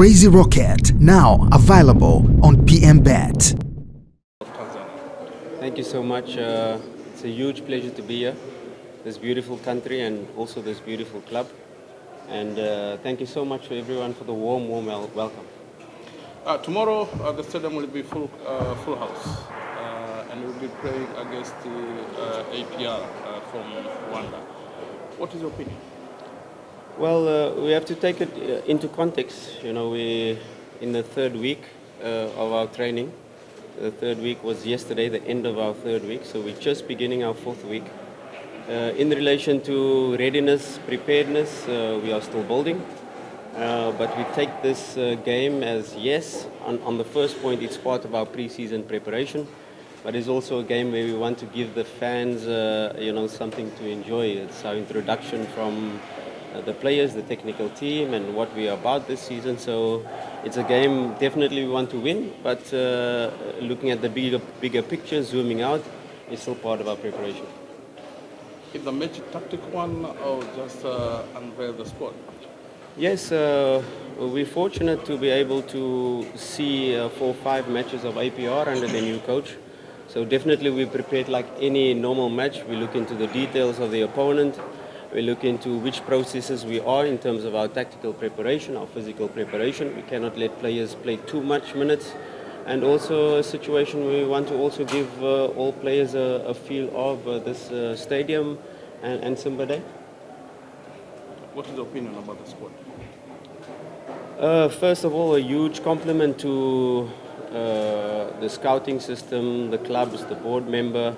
Crazy Rocket, now available on PMBet. Thank you so much. It's a huge pleasure to be here. This beautiful country and also this beautiful club. And thank you so much for everyone for the warm welcome. Tomorrow the stadium will be full house, and we'll be playing against the APR from Rwanda. What is your opinion? Well, we have to take it into context. You know, we're in the third week of our training. The third week was yesterday, the end of our third week, so we're just beginning our fourth week. In relation to readiness, preparedness, we are still building. But we take this game as, yes, on the first point, it's part of our pre-season preparation, but it's also a game where we want to give the fans, something to enjoy. It's our introduction from the players, the technical team, and what we are about this season. So it's a game definitely we want to win, but looking at the bigger picture, zooming out, is still part of our preparation. Is the match a tactical one or just unveil the squad? Yes, we're fortunate to be able to see 4 or 5 matches of APR under the new coach. So definitely we prepared like any normal match. We look into the details of the opponent. We look into which processes we are in terms of our tactical preparation, our physical preparation. We cannot let players play too much minutes. And also a situation where we want to also give all players a feel of this stadium and Simba Day. What is your opinion about the squad? First of all, a huge compliment to the scouting system, the clubs, the board member,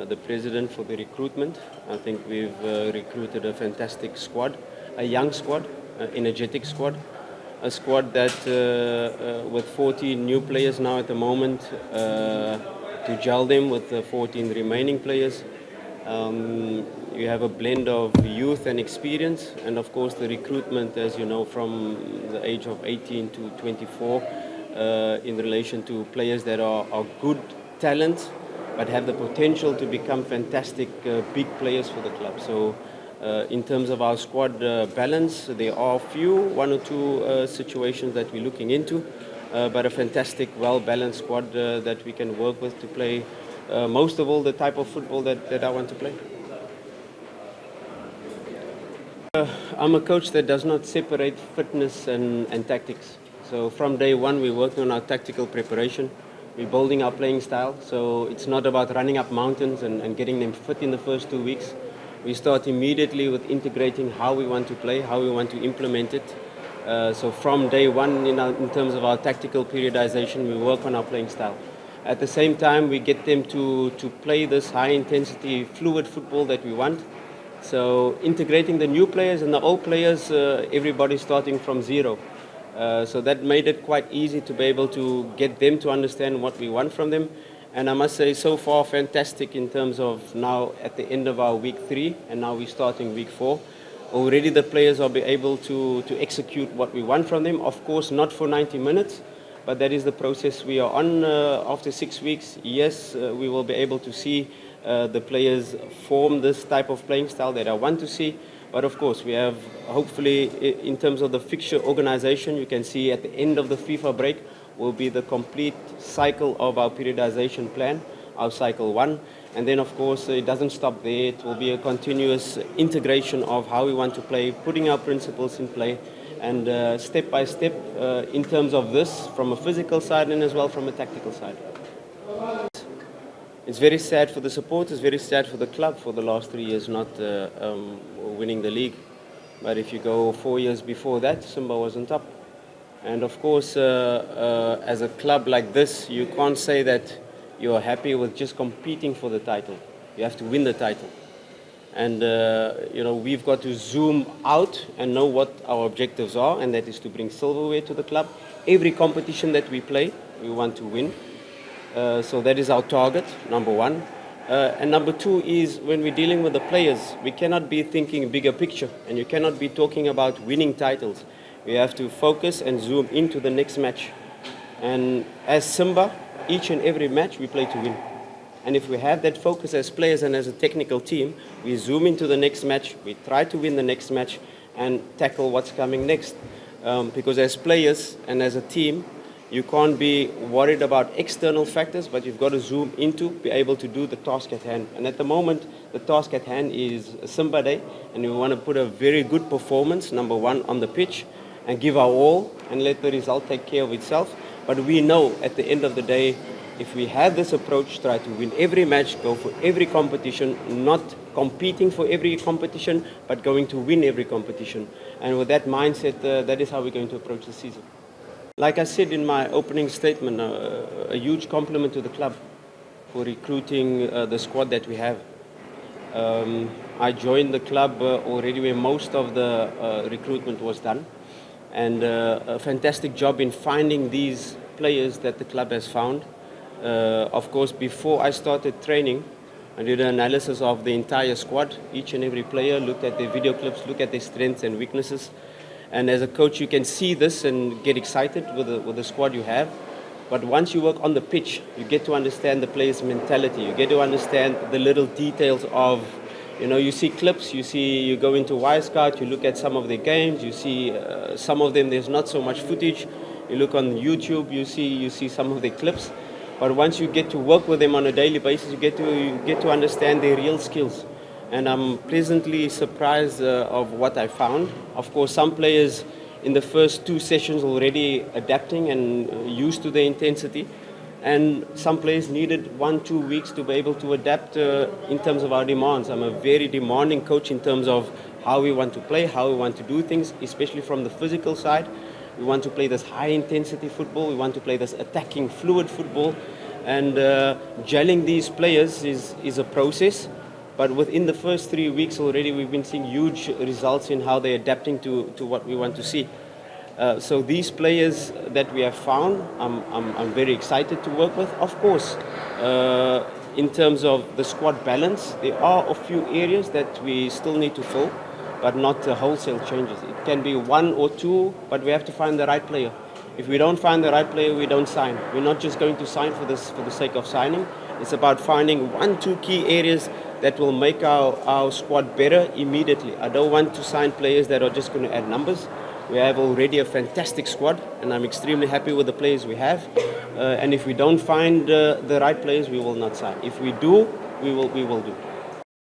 the president for the recruitment. I think we've recruited a fantastic squad, a young squad, an energetic squad, a squad that with 14 new players now at the moment, to gel them with the 14 remaining players. You have a blend of youth and experience, and of course the recruitment, as you know, from the age of 18 to 24, in relation to players that are good talent, but have the potential to become fantastic big players for the club. So in terms of our squad balance, there are one or two situations that we're looking into, but a fantastic, well-balanced squad that we can work with to play most of all the type of football that I want to play. I'm a coach that does not separate fitness and tactics. So from day one, we're working on our tactical preparation. We're building our playing style. So it's not about running up mountains and getting them fit in the first 2 weeks. We start immediately with integrating how we want to play, how we want to implement it. So from day one, in terms of our tactical periodization, we work on our playing style. At the same time, we get them to play this high-intensity, fluid football that we want. So integrating the new players and the old players, everybody starting from zero. So that made it quite easy to be able to get them to understand what we want from them. And I must say, so far, fantastic in terms of now at the end of our week 3, and now we're starting week 4. Already the players will be able to execute what we want from them. Of course, not for 90 minutes, but that is the process we are on. After 6 weeks, yes, we will be able to see the players form this type of playing style that I want to see. But of course, we have, hopefully, in terms of the fixture organization, you can see at the end of the FIFA break will be the complete cycle of our periodization plan, our cycle 1. And then, of course, it doesn't stop there. It will be a continuous integration of how we want to play, putting our principles in play, and step by step in terms of this, from a physical side and as well from a tactical side. It's very sad for the supporters, very sad for the club for the last 3 years not winning the league. But if you go 4 years before that, Simba wasn't up. And of course, as a club like this, you can't say that you're happy with just competing for the title. You have to win the title. And we've got to zoom out and know what our objectives are, and that is to bring silverware to the club. Every competition that we play, we want to win. So that is our target, number 1. And number 2 is when we're dealing with the players, we cannot be thinking bigger picture, and you cannot be talking about winning titles. We have to focus and zoom into the next match. And as Simba, each and every match we play to win. And if we have that focus as players and as a technical team, we zoom into the next match, we try to win the next match and tackle what's coming next. Because as players and as a team, you can't be worried about external factors, but you've got to zoom into, be able to do the task at hand. And at the moment, the task at hand is Simba Day, and we want to put a very good performance, number one, on the pitch, and give our all, and let the result take care of itself. But we know at the end of the day, if we have this approach, try to win every match, go for every competition, not competing for every competition, but going to win every competition. And with that mindset, that is how we're going to approach the season. Like I said in my opening statement, a huge compliment to the club for recruiting the squad that we have. I joined the club already when most of the recruitment was done, and a fantastic job in finding these players that the club has found. Of course, before I started training, I did an analysis of the entire squad, each and every player, looked at their video clips, looked at their strengths and weaknesses. And as a coach, you can see this and get excited with the squad you have. But once you work on the pitch, you get to understand the player's mentality. You get to understand the little details of, you see clips, you go into Wisecout, you look at some of their games, you see some of them there's not so much footage. You look on YouTube, you see some of their clips. But once you get to work with them on a daily basis, you get to understand their real skills. And I'm pleasantly surprised of what I found. Of course, some players in the first 2 sessions already adapting and used to the intensity. And some players needed 1-2 weeks to be able to adapt in terms of our demands. I'm a very demanding coach in terms of how we want to play, how we want to do things, especially from the physical side. We want to play this high-intensity football. We want to play this attacking, fluid football. And gelling these players is a process. But within the first 3 weeks already, we've been seeing huge results in how they're adapting to what we want to see. So these players that we have found, I'm very excited to work with. Of course, in terms of the squad balance, there are a few areas that we still need to fill, but not wholesale changes. It can be 1 or 2, but we have to find the right player. If we don't find the right player, we don't sign. We're not just going to sign for the sake of signing. It's about finding 1-2 key areas that will make our squad better immediately. I don't want to sign players that are just going to add numbers. We have already a fantastic squad, and I'm extremely happy with the players we have. And if we don't find the right players, we will not sign. If we do, we will do.